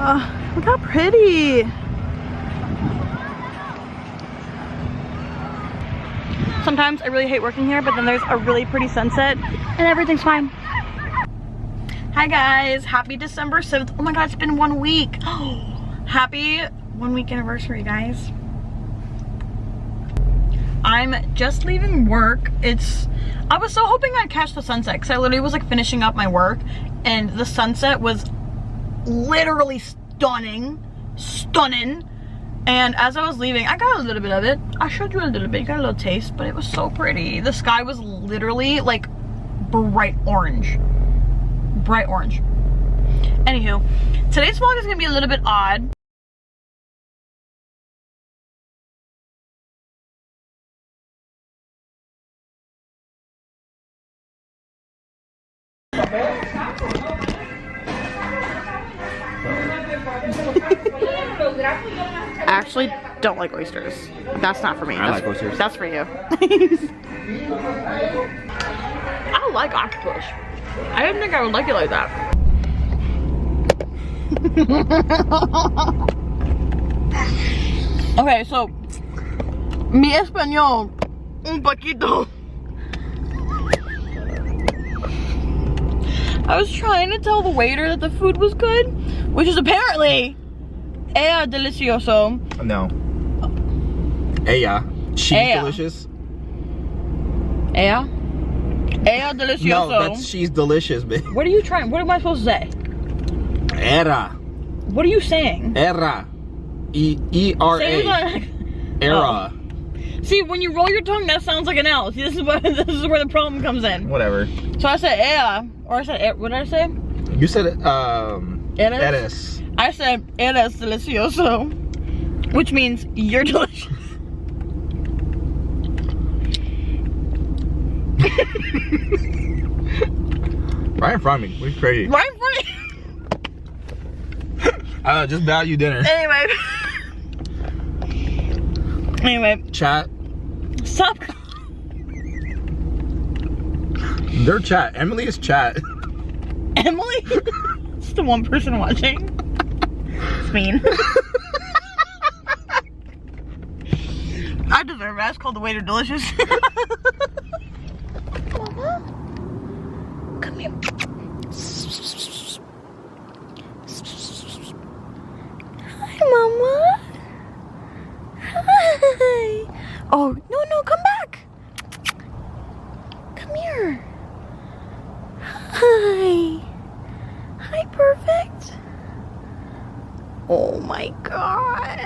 Look how pretty. Sometimes I really hate working here, but then there's a really pretty sunset and everything's fine. Hi guys, happy December 7th. Oh my god, it's been 1 week. Happy 1 week anniversary, guys. I'm just leaving work. I was so hoping I'd catch the sunset because I literally was like finishing up my work and the sunset was literally stunning. And as I was leaving, I got a little bit of it. I showed you a little bit, you got a little taste, but it was so pretty. The sky was literally like bright orange. Bright orange. Anywho, today's vlog is gonna be a little bit odd. I actually don't like oysters. That's not for me. I like oysters. That's for you. I like octopus. I didn't think I would like it like that. Okay, so mi español un poquito. I was trying to tell the waiter that the food was good, which is apparently era delicioso. No. Ella. She's Ella. delicious. Ella? Ella delicioso. No, that's she's delicious, bitch. What are you trying? What am I supposed to say? Era. What are you saying? Era. E-R-A. Say it like- Era. Oh. See, when you roll your tongue, that sounds like an L. See, this is where the problem comes in. Whatever. So I said Ella, or I said, what did I say? You said Eres? Eres. I said eres delicioso, which means you're delicious. Right in front of me. We're crazy. Right in front of you. Just value dinner. Anyway. Chat. Stop. They're chat. Emily is chat. Emily? It's the one person watching. It's mean. I deserve it. I just called the waiter delicious. Mama? Come here. Hi, Mama. Hi. Oh, no, come back. Come here. Hi. Hi, perfect. Oh my god.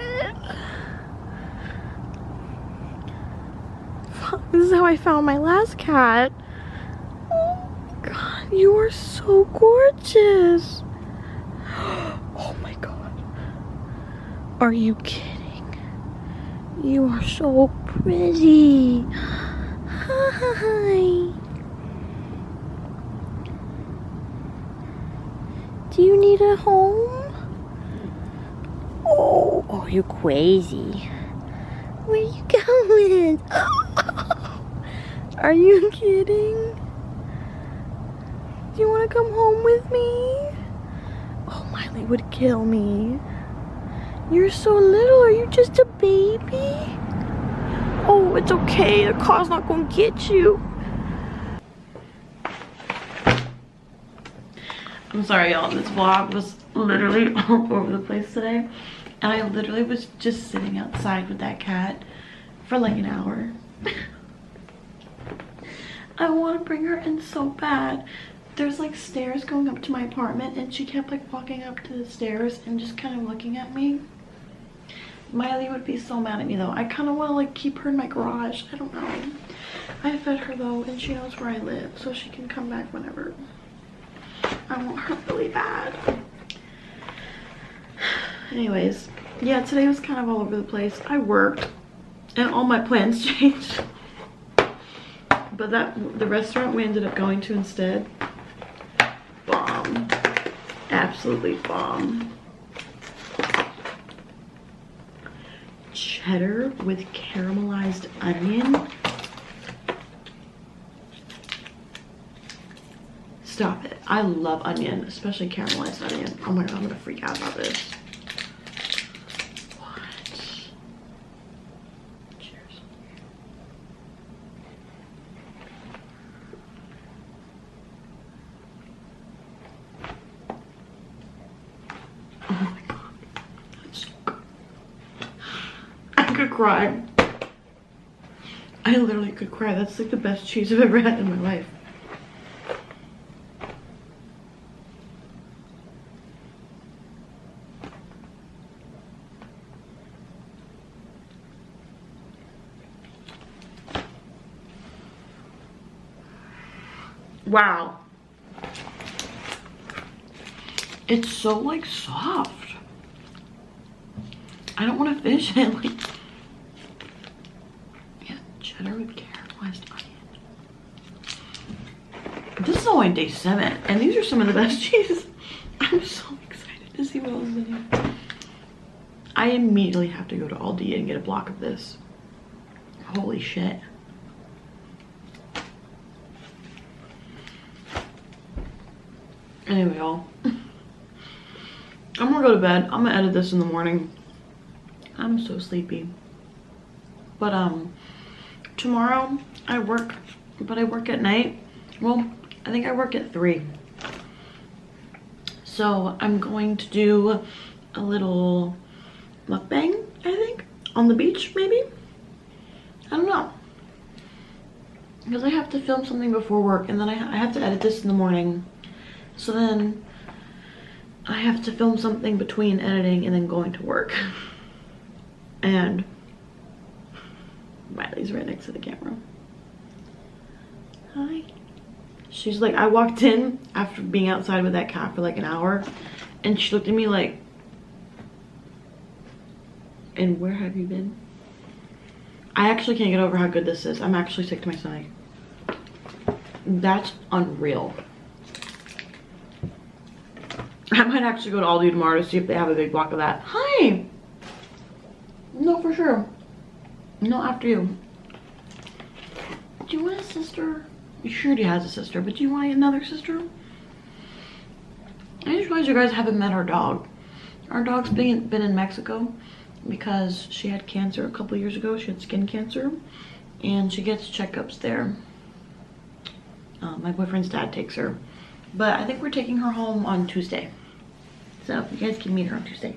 This is how I found my last cat. Oh my god, you are so gorgeous. Oh my god. Are you kidding? You are so pretty. Hi. Do you need a home? Oh, you crazy. Where you going? Are you kidding? Do you want to come home with me? Oh, Miley would kill me. You're so little. Are you just a baby? Oh, it's okay. The car's not gonna get you. I'm sorry, y'all. This vlog was literally all over the place today. And I literally was just sitting outside with that cat for like an hour. I want to bring her in so bad. There's like stairs going up to my apartment and she kept like walking up to the stairs and just kind of looking at me. Miley would be so mad at me though. I kind of want to like keep her in my garage. I don't know. I fed her though and she knows where I live so she can come back whenever. I want her really bad. Anyways, yeah, today was kind of all over the place. I worked and all my plans changed. But the restaurant we ended up going to instead, bomb. Absolutely bomb. Cheddar with caramelized onion. Stop it. I love onion, especially caramelized onion. Oh my god, I'm gonna freak out about this. What? Cheers. Oh my god. That's so good. I could cry. I literally could cry. That's like the best cheese I've ever had in my life. Wow. It's so like soft. I don't want to finish it. Like, yeah, cheddar with caramelized onion. This is only day 7, and these are some of the best cheeses. I'm so excited to see what else is in here. I immediately have to go to Aldi and get a block of this. Holy shit. Anyway, y'all, I'm gonna go to bed. I'm gonna edit this in the morning. I'm so sleepy. But tomorrow I work, but I work at night. Well, I think I work at 3. So I'm going to do a little mukbang, I think, on the beach maybe. I don't know. Because I have to film something before work, and then I have to edit this in the morning. So then I have to film something between editing and then going to work. And Miley's right next to the camera. Hi. She's like, I walked in after being outside with that cat for like an hour, and she looked at me like, and where have you been? I actually can't get over how good this is. I'm actually sick to my stomach. That's unreal. I might actually go to Aldi tomorrow to see if they have a big block of that. Hi! No, for sure. No, after you. Do you want a sister? You sure he has a sister, but do you want another sister? I just realized you guys haven't met our dog. Our dog's been in Mexico because she had cancer a couple years ago. She had skin cancer, and she gets checkups there. My boyfriend's dad takes her. But I think we're taking her home on Tuesday. So you guys can meet her on Tuesday.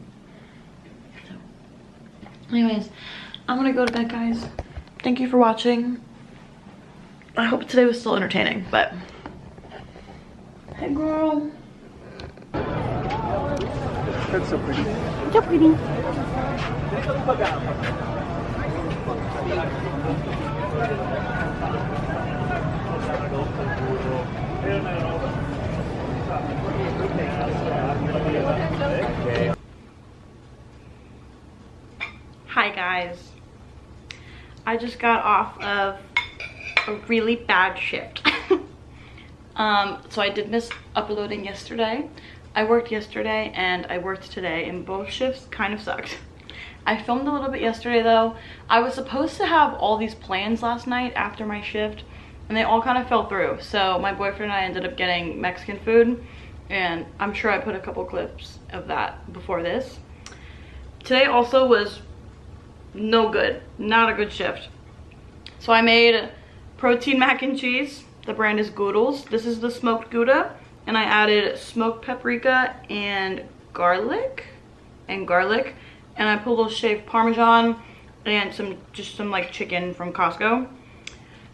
So anyways, I'm gonna go to bed, guys. Thank you for watching. I hope today was still entertaining, but hey girl. That's so pretty. So pretty. Hi guys, I just got off of a really bad shift. So I did miss uploading yesterday. I worked yesterday and I worked today, and both shifts kind of sucked. I filmed a little bit yesterday though. I was supposed to have all these plans last night after my shift, and they all kind of fell through. So my boyfriend and I ended up getting Mexican food, and I'm sure I put a couple clips of that before this. Today also was no good, not a good shift. So I made protein mac and cheese. The brand is Goodles. This is the smoked Gouda, and I added smoked paprika and garlic, and I put a little shaved Parmesan and just some like chicken from Costco.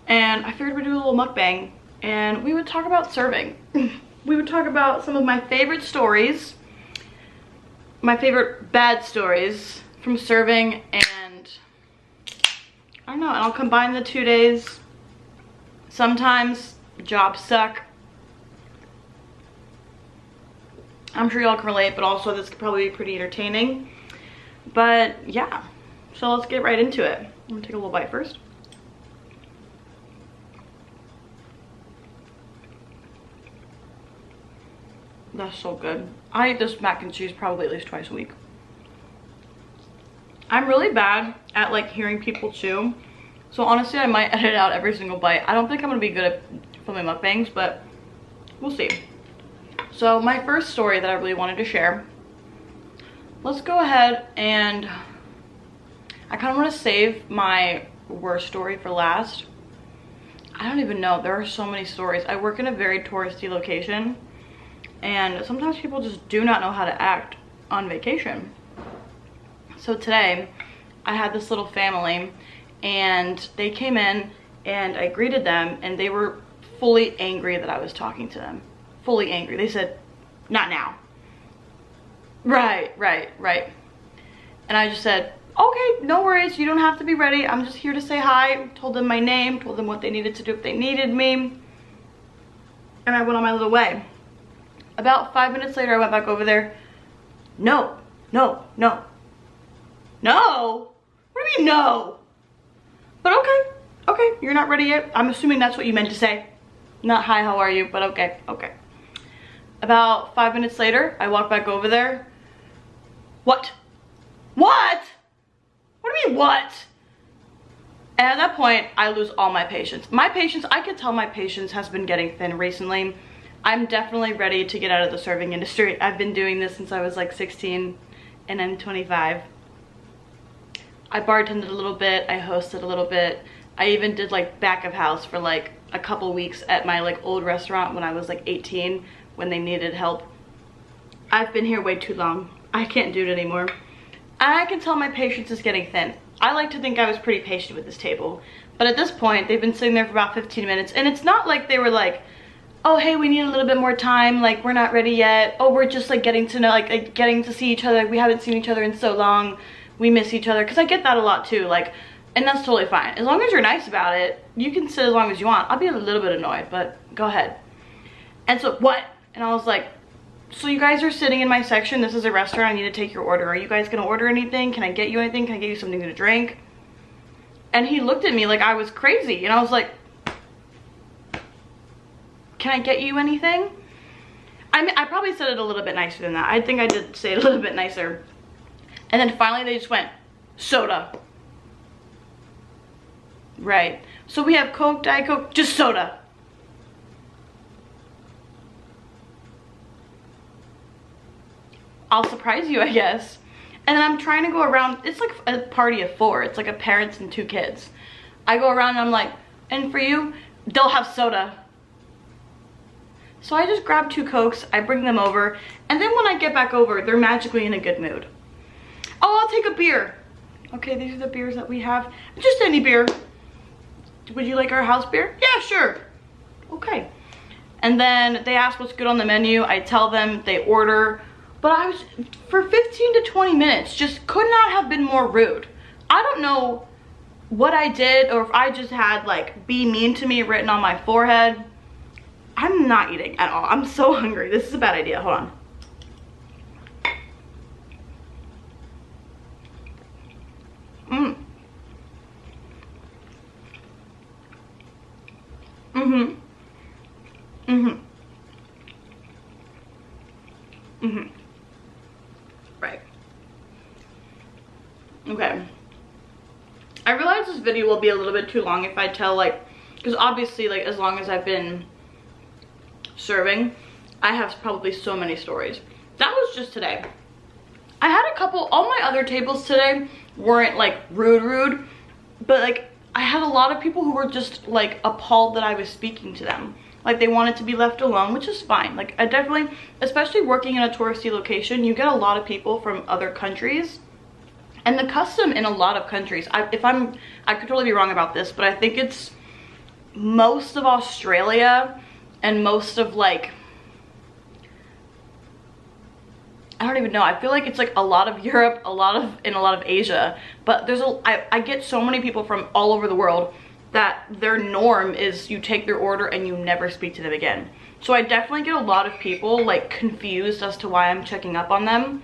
And I figured we'd do a little mukbang, and we would talk about serving. We would talk about some of my favorite stories, my favorite bad stories from serving, and I don't know, and I'll combine the 2 days. Sometimes jobs suck. I'm sure y'all can relate, but also this could probably be pretty entertaining. But yeah, so let's get right into it. I'm gonna take a little bite first. That's so good. I eat this mac and cheese probably at least twice a week. I'm really bad at like hearing people chew. So honestly, I might edit out every single bite. I don't think I'm gonna be good at filming mukbangs, but We'll see. So my first story that I really wanted to share, let's go ahead and I kind of want to save my worst story for last. I don't even know. There are so many stories. I work in a very touristy location, and sometimes people just do not know how to act on vacation. So today, I had this little family, and they came in, and I greeted them, and they were fully angry that I was talking to them. Fully angry. They said, "Not now." Right. And I just said, "Okay, no worries, you don't have to be ready. I'm just here to say hi." Told them my name, told them what they needed to do if they needed me. And I went on my little way. About 5 minutes later, I went back over there. No. No? What do you mean no? But okay, you're not ready yet. I'm assuming that's what you meant to say. Not hi, how are you, but okay. About 5 minutes later, I walked back over there. What? What do you mean, what? And at that point, I lose all my patience. I can tell my patience has been getting thin recently. I'm definitely ready to get out of the serving industry. I've been doing this since I was like 16 and I'm 25. I bartended a little bit, I hosted a little bit. I even did like back of house for like a couple weeks at my like old restaurant when I was like 18, when they needed help. I've been here way too long. I can't do it anymore. And I can tell my patience is getting thin. I like to think I was pretty patient with this table. But at this point, they've been sitting there for about 15 minutes. And it's not like they were like, "Oh, hey, we need a little bit more time. Like, we're not ready yet. Oh, we're just like getting to know, like getting to see each other. Like, we haven't seen each other in so long. We miss each other." Because I get that a lot too. Like, and that's totally fine. As long as you're nice about it, you can sit as long as you want. I'll be a little bit annoyed, but go ahead. And so, what? And I was like, "So you guys are sitting in my section. This is a restaurant. I need to take your order. Are you guys gonna order anything? Can I get you anything? Can I get you something to drink?" And he looked at me like I was crazy. And I was like, "Can I get you anything?" I mean, I probably said it a little bit nicer than that. I think I did say it a little bit nicer. And then finally they just went, "Soda." Right. "So we have Coke, Diet Coke, just soda." I'll surprise you, I guess. And then I'm trying to go around. It's like a party of 4. It's like a parents and 2 kids. I go around and I'm like, "And for you?" "They'll have soda." So I just grab 2 Cokes, I bring them over, and then when I get back over, they're magically in a good mood. "Oh, I'll take a beer." "Okay, these are the beers that we have." "Just any beer." "Would you like our house beer?" "Yeah, sure." "Okay." And then they ask what's good on the menu. I tell them, they order. But I was, for 15 to 20 minutes, just could not have been more rude. I don't know what I did, or if I just had like "be mean to me" written on my forehead. I'm not eating at all. I'm so hungry. This is a bad idea. Hold on. Right. Okay. I realize this video will be a little bit too long if I tell, like, because obviously, like, as long as I've been serving, I have probably so many stories. That was just today. I had a couple, all my other tables today weren't like rude, but like I had a lot of people who were just like appalled that I was speaking to them. Like they wanted to be left alone, which is fine. Like I definitely, especially working in a touristy location, you get a lot of people from other countries. And the custom in a lot of countries, I could totally be wrong about this, but I think it's most of Australia and most of like, I don't even know. I feel like it's like a lot of Europe, a lot of Asia, but there's I get so many people from all over the world that their norm is you take their order and you never speak to them again. So I definitely get a lot of people like confused as to why I'm checking up on them.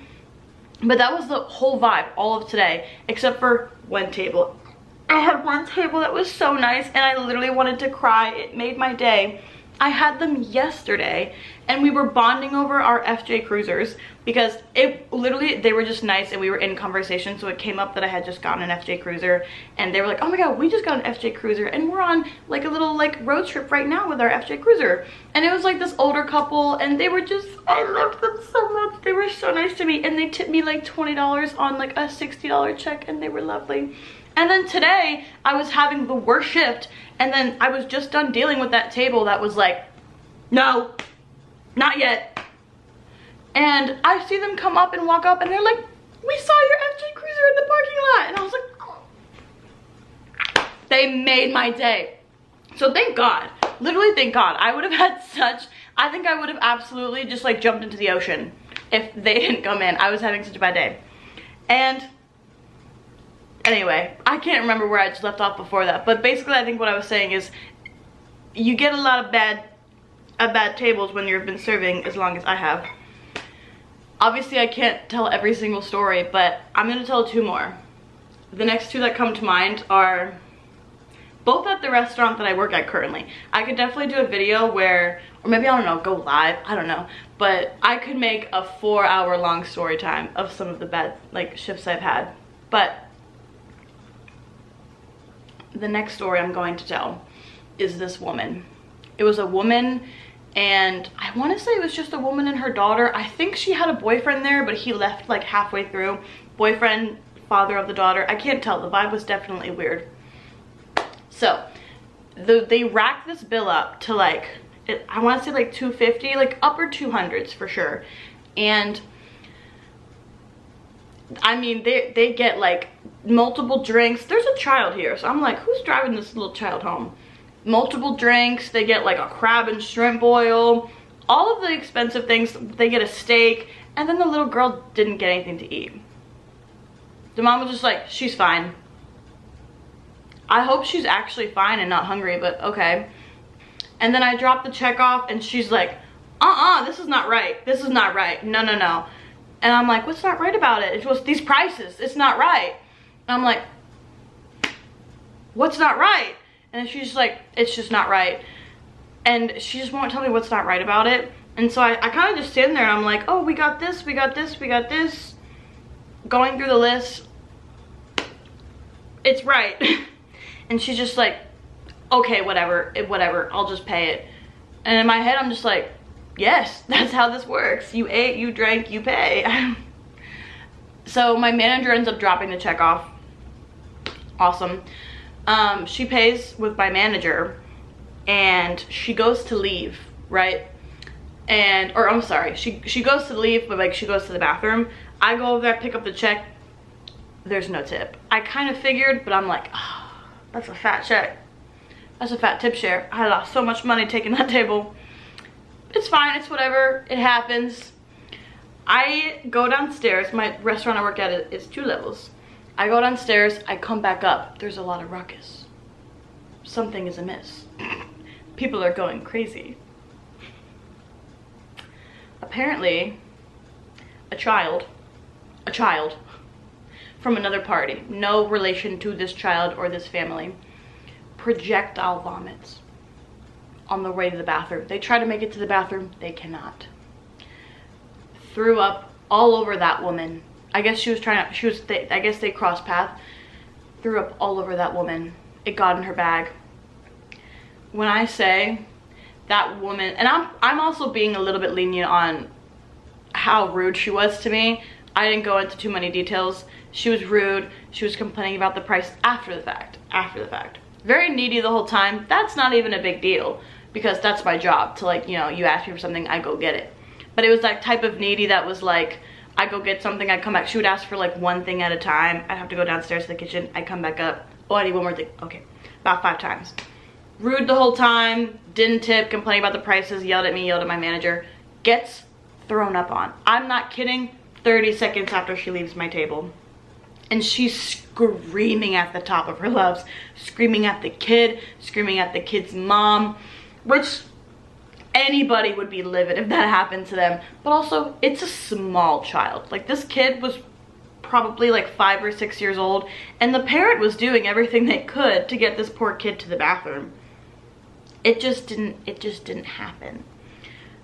But that was the whole vibe all of today, except for one table. I had one table that was so nice and I literally wanted to cry. It made my day. I had them yesterday, and we were bonding over our FJ Cruisers because it literally, they were just nice and we were in conversation, so it came up that I had just gotten an FJ Cruiser, and they were like, oh my god, we just got an FJ Cruiser and we're on like a little like road trip right now with our FJ Cruiser. And it was like this older couple, and they were just, I loved them so much. They were so nice to me, and they tipped me like $20 on like a $60 check, and they were lovely. And then today I was having the worst shift, and then I was just done dealing with that table that was like, no, not yet. And I see them come up and walk up, and they're like, we saw your FJ Cruiser in the parking lot. And I was like, oh. They made my day. So thank God, literally thank God. I would have had such, I think I would have absolutely just like jumped into the ocean if they didn't come in. I was having such a bad day. And anyway, I can't remember where I just left off before that, but basically I think what I was saying is you get a lot of bad tables when you've been serving as long as I have. Obviously I can't tell every single story, but I'm gonna tell 2 more. The next 2 that come to mind are both at the restaurant that I work at currently. I could definitely do a video where, or maybe, I don't know, go live, I don't know, but I could make a 4-hour long story time of some of the bad like shifts I've had. But the next story I'm going to tell is this woman. It was a woman, and I want to say it was just a woman and her daughter. I think she had a boyfriend there, but he left like halfway through. Boyfriend, father of the daughter. I can't tell. The vibe was definitely weird. So they racked this bill up to like, I want to say like $250, like upper 200s for sure. And I mean, they get like multiple drinks. There's a child here, so I'm like, who's driving this little child home? Multiple drinks. They get like a crab and shrimp boil, all of the expensive things. They get a steak, and then the little girl didn't get anything to eat. The mom was just like, she's fine. I hope she's actually fine and not hungry, but okay. And then I dropped the check off, and she's like, this is not right. This is not right. No, no, no. And I'm like, what's not right about it? It was these prices. It's not right. And I'm like, what's not right? And she's just like, it's just not right. And she just won't tell me what's not right about it. And so I kind of just stand there, and I'm like, oh, we got this, we got this, we got this. Going through the list. It's right. And she's just like, okay, whatever, I'll just pay it. And in my head, I'm just like, yes, that's how this works. You ate, you drank, you pay. So my manager ends up dropping the check off. Awesome. She pays with my manager, and she goes to leave, right? Or I'm sorry, she goes to leave, but like she goes to the bathroom. I go over there, pick up the check. There's no tip. I kind of figured, but I'm like, oh, that's a fat check. That's a fat tip share. I lost so much money taking that table. It's fine, it's whatever, it happens. I go downstairs. My restaurant I work at is 2 levels. I go downstairs, I come back up. There's a lot of ruckus. Something is amiss. People are going crazy. Apparently, a child from another party, no relation to this child or this family, projectile vomits on the way to the bathroom. They try to make it to the bathroom, they cannot. Threw up all over that woman. I guess I guess they crossed paths. Threw up all over that woman. It got in her bag. When I say that woman, and I'm also being a little bit lenient on how rude she was to me. I didn't go into too many details. She was rude. She was complaining about the price after the fact. Very needy the whole time. That's not even a big deal, because that's my job to, like, you know, you ask me for something, I go get it. But it was that type of needy that was like, I go get something, I come back. She would ask for like 1 thing at a time. I'd have to go downstairs to the kitchen. I'd come back up. Oh, I need 1 more thing. Okay, about 5 times. Rude the whole time, didn't tip, complaining about the prices, yelled at me, yelled at my manager. Gets thrown up on. I'm not kidding, 30 seconds after she leaves my table. And she's screaming at the top of her lungs, screaming at the kid, screaming at the kid's mom, which anybody would be livid if that happened to them. But also, it's a small child. Like, this kid was probably like 5 or 6 years old, and the parent was doing everything they could to get this poor kid to the bathroom. it just didn't happen.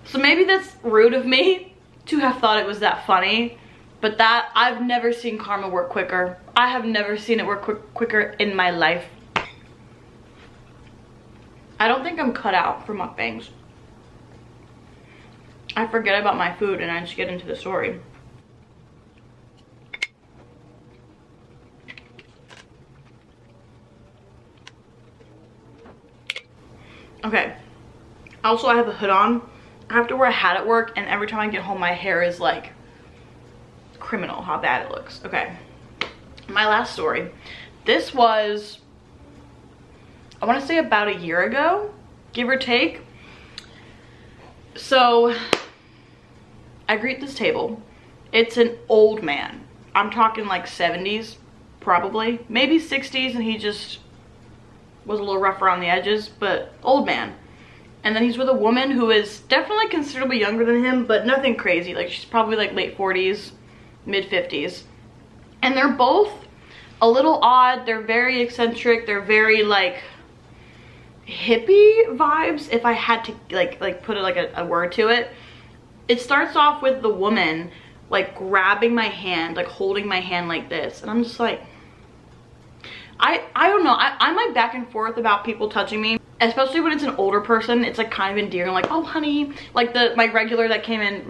So maybe that's rude of me to have thought it was that funny, but that, I've never seen karma work quicker. I have never seen it work quicker in my life. I don't think I'm cut out for mukbangs. I forget about my food and I just get into the story. Okay, also I have a hood on. I have to wear a hat at work, and every time I get home my hair is like criminal how bad it looks. Okay, my last story. This was, I want to say about a year ago, give or take. So I greet this table. It's an old man. I'm talking like 70s probably, maybe 60s, and he just was a little rough around the edges, but old man. And then he's with a woman who is definitely considerably younger than him, but nothing crazy. Like, she's probably like late 40s, mid 50s. And they're both a little odd. They're very eccentric. They're very like hippie vibes, if I had to like put it like a word to it. It starts off with the woman like grabbing my hand, like holding my hand like this, and I'm just like, I don't know, I'm like back and forth about people touching me, especially when it's an older person. It's like kind of endearing, like, oh honey, like my regular that came in,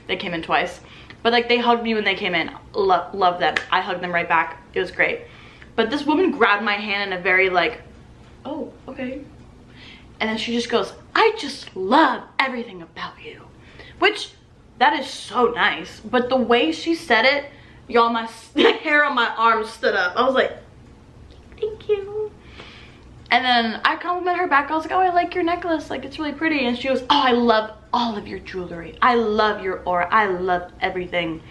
they came in twice, but like they hugged me when they came in. Love them. I hugged them right back. It was great. But this woman grabbed my hand in a very like, oh, okay. And then she just goes, I just love everything about you. Which, that is so nice. But the way she said it, y'all, my hair on my arm stood up. I was like, thank you. And then I complimented her back. I was like, oh, I like your necklace. Like, it's really pretty. And she goes, oh, I love all of your jewelry. I love your aura. I love everything.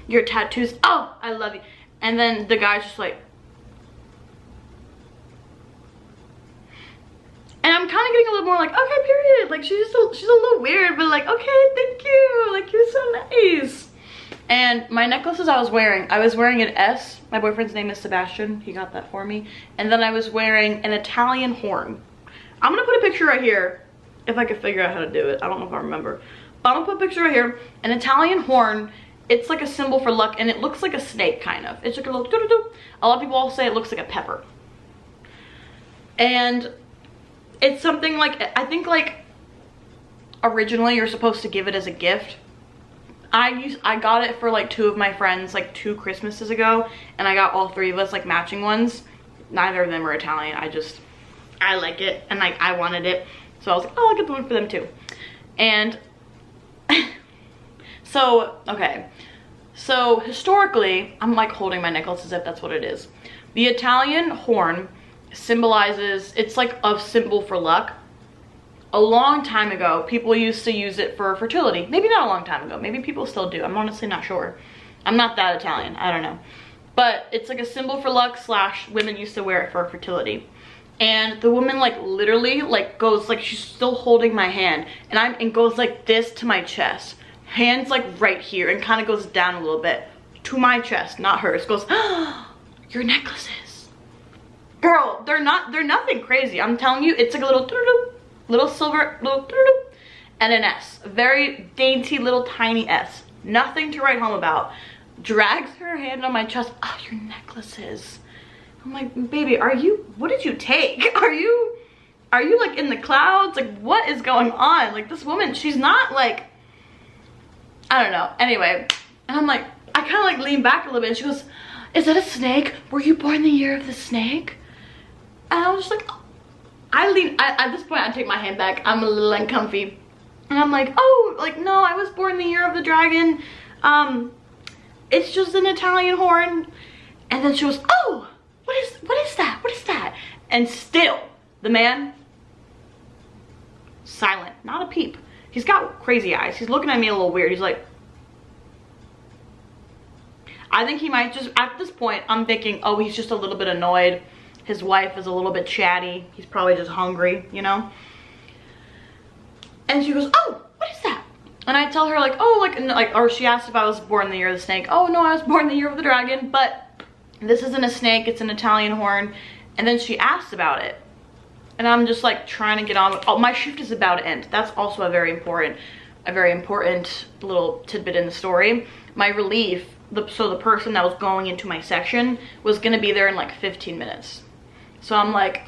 Your tattoos. Oh, I love you. And then the guy's just like, and I'm kind of getting a little more like, okay, period. Like, she's a little weird, but like, okay, thank you. Like, you're so nice. And my necklaces I was wearing an S. My boyfriend's name is Sebastian. He got that for me. And then I was wearing an Italian horn. I'm gonna put a picture right here if I can figure out how to do it. I don't know if I remember. But I'm gonna put a picture right here. An Italian horn. It's like a symbol for luck, and it looks like a snake, kind of. It's like a little doo-doo-doo. A lot of people all say it looks like a pepper. And it's something like, I think like originally you're supposed to give it as a gift. I got it for like 2 of my friends like 2 Christmases ago, and I got all 3 of us like matching ones. Neither of them are Italian. I like it, and like I wanted it, so I was like, oh, I'll get the one for them too. And so, okay, so historically, I'm like holding my necklace as if that's what it is. The Italian horn symbolizes, it's like a symbol for luck. A long time ago, people used to use it for fertility. Maybe not a long time ago. Maybe people still do. I'm honestly not sure. I'm not that Italian. I don't know. But it's like a symbol for luck / women used to wear it for fertility. And the woman like literally like goes like, she's still holding my hand, and goes like this to my chest. Hands like right here, and kind of goes down a little bit to my chest, not hers. Goes, oh, your necklaces. Girl, they're nothing crazy. I'm telling you, it's like a little silver, and an S. A very dainty little tiny S. Nothing to write home about. Drags her hand on my chest. Oh, your necklaces. I'm like, baby, what did you take? Are you like in the clouds? Like, what is going on? Like, this woman, she's not like, I don't know. Anyway, and I'm like, I kind of like lean back a little bit, and she goes, is that a snake? Were you born the year of the snake? And I was just like, oh. At this point I take my hand back. I'm a little uncomfy. And I'm like, oh, like, no, I was born the year of the dragon. It's just an Italian horn. And then she goes, oh, what is that? What is that? And still, the man, silent, not a peep. He's got crazy eyes. He's looking at me a little weird. He's like, I think he might just, at this point, I'm thinking, oh, he's just a little bit annoyed. His wife is a little bit chatty. He's probably just hungry, you know? And she goes, oh, what is that? And I tell her like, oh, or she asked if I was born the year of the snake. Oh, no, I was born the year of the dragon, but this isn't a snake, it's an Italian horn. And then she asked about it. and I'm just like trying to get on with, oh, my shift is about to end. That's also a very important little tidbit in the story. My relief, so the person that was going into my section was gonna be there in like 15 minutes. So I'm like,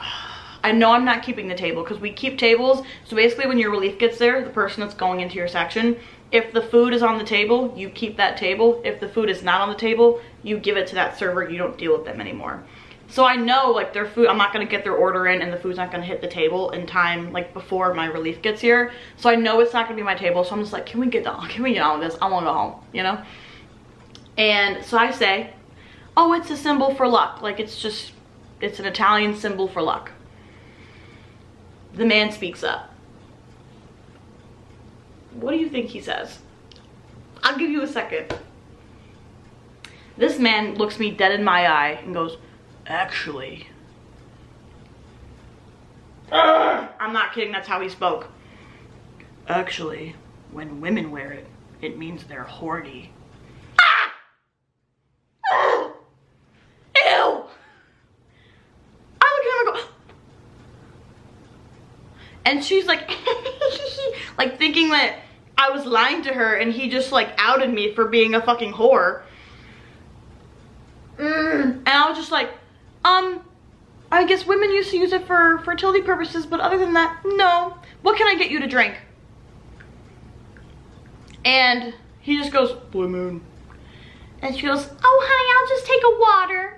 I know I'm not keeping the table, because we keep tables. So basically when your relief gets there, the person that's going into your section, if the food is on the table, you keep that table. If the food is not on the table, you give it to that server. You don't deal with them anymore. So I know like their food, I'm not gonna get their order in and the food's not gonna hit the table in time, like before my relief gets here. So I know it's not gonna be my table. So I'm just like, can we get on with this? I wanna go home, you know? And so I say, oh, it's a symbol for luck. Like it's an Italian symbol for luck. The man speaks up. What do you think he says? I'll give you a second. This man looks me dead in my eye and goes, actually. I'm not kidding, that's how he spoke. Actually, when women wear it, it means they're horny. Ew! I look at him and go, and she's like, like thinking that I was lying to her, and he just like outed me for being a fucking whore. And I was just like, I guess women used to use it for fertility purposes, but other than that, no. What can I get you to drink? And he just goes, Blue Moon. And she goes, oh honey, I'll just take a water.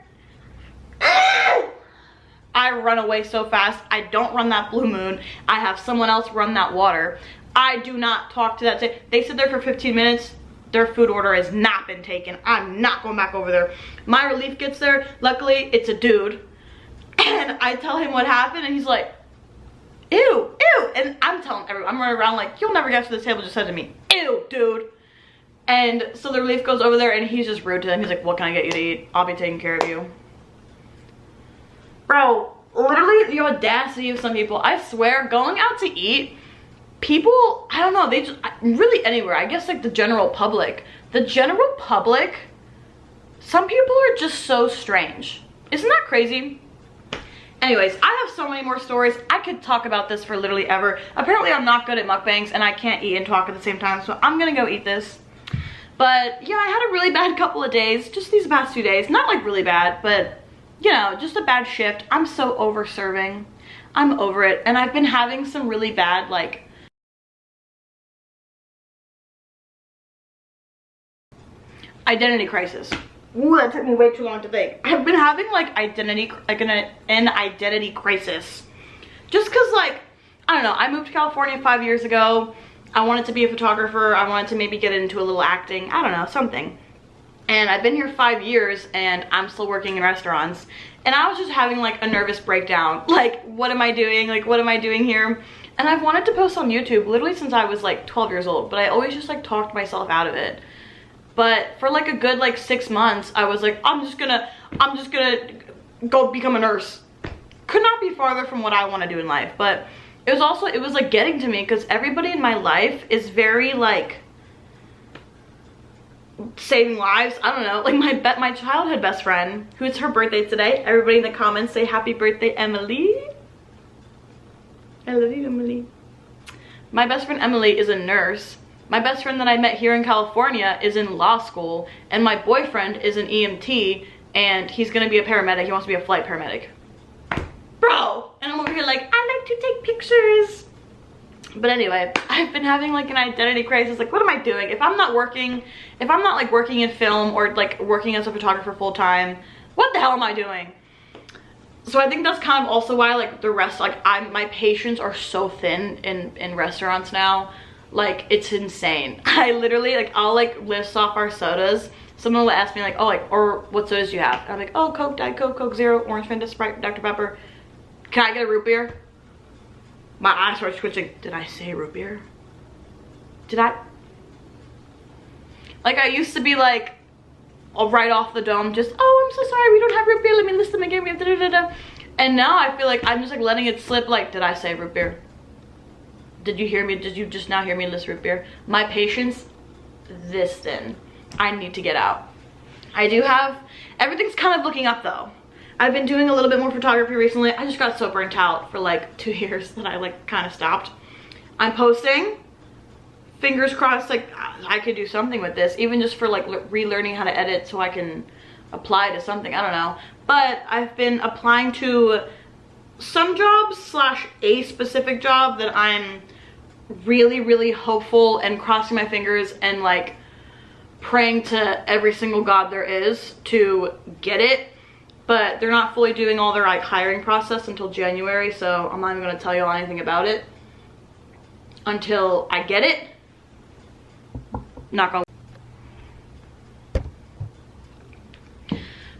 I run away so fast. I don't run that Blue Moon. I have someone else run that water. I do not talk to that. They sit there for 15 minutes. Their food order has not been taken. I'm not going back over there. My relief gets there. Luckily, it's a dude. And I tell him what happened, and he's like, ew, ew. And I'm telling everyone, I'm running around like, you'll never get to this table, just said to me, ew, dude. And so the relief goes over there, and he's just rude to them. He's like, what can I get you to eat? I'll be taking care of you. Bro, literally the audacity of some people. I swear, going out to eat, people, I don't know, they just, really anywhere, I guess like the general public, some people are just so strange. Isn't that crazy? Anyways, I have so many more stories. I could talk about this for literally ever. Apparently I'm not good at mukbangs and I can't eat and talk at the same time, so I'm gonna go eat this. But yeah, I had a really bad couple of days, just these past 2 days. Not like really bad, but you know, just a bad shift. I'm so over serving. I'm over it. And I've been having some really bad like identity crisis. Ooh, that took me way too long to think. I've been having like an identity crisis. Just cause like, I don't know, I moved to California 5 years ago. I wanted to be a photographer. I wanted to maybe get into a little acting. I don't know, something. And I've been here 5 years and I'm still working in restaurants. And I was just having like a nervous breakdown. Like, what am I doing? Like, what am I doing here? And I've wanted to post on YouTube literally since I was like 12 years old. But I always just like talked myself out of it. But for like a good like 6 months, I was like, I'm just gonna go become a nurse. Could not be farther from what I want to do in life. But it was like getting to me because everybody in my life is very like saving lives. I don't know, like my childhood best friend, who's her birthday today. Everybody in the comments say happy birthday, Emily. I love you, Emily. My best friend Emily is a nurse. My best friend that I met here in California is in law school, and my boyfriend is an EMT, and he's gonna be a paramedic. He wants to be a flight paramedic. Bro! And I'm over here like, I like to take pictures. But anyway, I've been having like an identity crisis. Like, what am I doing? If I'm not like working in film or like working as a photographer full time, what the hell am I doing? So I think that's kind of also why like my patience are so thin in restaurants now. Like, it's insane. I literally, like, I'll like list off our sodas. Someone will ask me like, oh, like, or what sodas do you have? And I'm like, oh, Coke, Diet Coke, Coke Zero, Orange Fanta, Sprite, Dr. Pepper. Can I get a root beer? My eyes started twitching. Did I say root beer? Did I? Like, I used to be like, right off the dome, just, oh, I'm so sorry, we don't have root beer. Let me list them again. We have da-da-da-da. And now I feel like I'm just like letting it slip. Like, did I say root beer? Did you hear me? Did you just now hear me list root beer? My patience, this thin. I need to get out. I do have, everything's kind of looking up though. I've been doing a little bit more photography recently. I just got so burnt out for like 2 years that I like kind of stopped. I'm posting. Fingers crossed, like I could do something with this, even just for like relearning how to edit so I can apply to something. I don't know. But I've been applying to some jobs slash a specific job that I'm really, really hopeful and crossing my fingers and like praying to every single god there is to get it. But they're not fully doing all their like hiring process until January, so I'm not even gonna tell you all anything about it until I get it. Not gonna.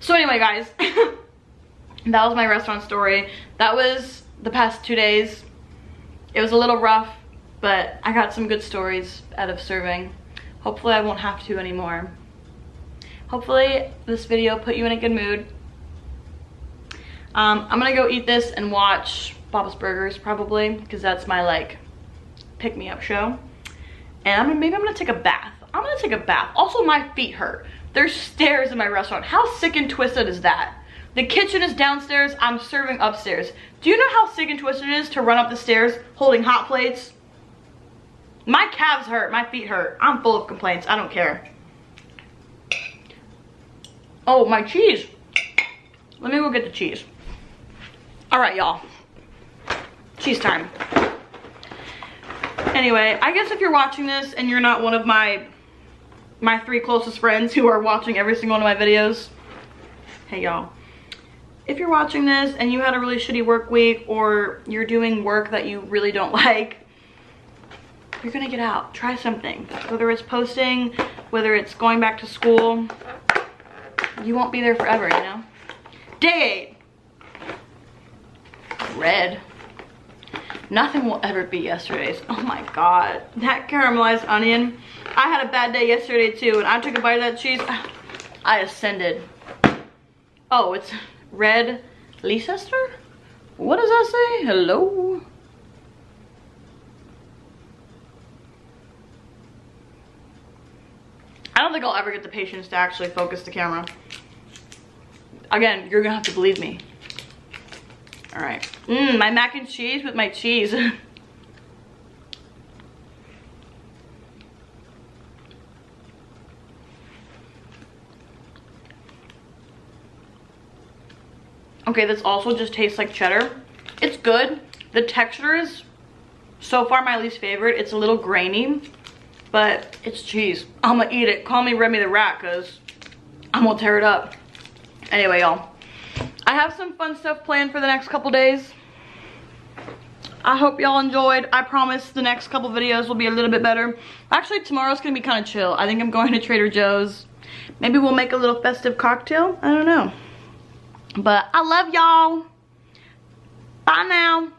So anyway, guys, that was my restaurant story. That was the past 2 days. It was a little rough, but I got some good stories out of serving. Hopefully I won't have to anymore. Hopefully this video put you in a good mood. I'm gonna go eat this and watch Bob's Burgers probably, because that's my like pick-me-up show. And maybe I'm gonna take a bath. I'm gonna take a bath. Also, my feet hurt. There's stairs in my restaurant. How sick and twisted is that? The kitchen is downstairs, I'm serving upstairs. Do you know how sick and twisted it is to run up the stairs holding hot plates? My calves hurt, my feet hurt. I'm full of complaints, I don't care. Oh, my cheese. Let me go get the cheese. All right, y'all. Cheese time. Anyway, I guess if you're watching this and you're not one of my 3 closest friends who are watching every single one of my videos, hey y'all. If you're watching this and you had a really shitty work week, or you're doing work that you really don't like, you're gonna get out. Try something. Whether it's posting, whether it's going back to school, you won't be there forever, you know? Day 8. Red. Nothing will ever be yesterday's. Oh my god. That caramelized onion. I had a bad day yesterday too, and I took a bite of that cheese. I ascended. Oh, it's red Leicester? What does that say? Hello? I don't think I'll ever get the patience to actually focus the camera. Again, you're gonna have to believe me. All right. My mac and cheese with my cheese. Okay, this also just tastes like cheddar. It's good. The texture is so far my least favorite. It's a little grainy, but it's cheese. I'm gonna eat it. Call me Remy the Rat, cause I'm gonna tear it up. Anyway, y'all, I have some fun stuff planned for the next couple days. I hope y'all enjoyed. I promise the next couple videos will be a little bit better. Actually, tomorrow's gonna be kind of chill. I think I'm going to Trader Joe's. Maybe we'll make a little festive cocktail. I don't know. But I love y'all. Bye now.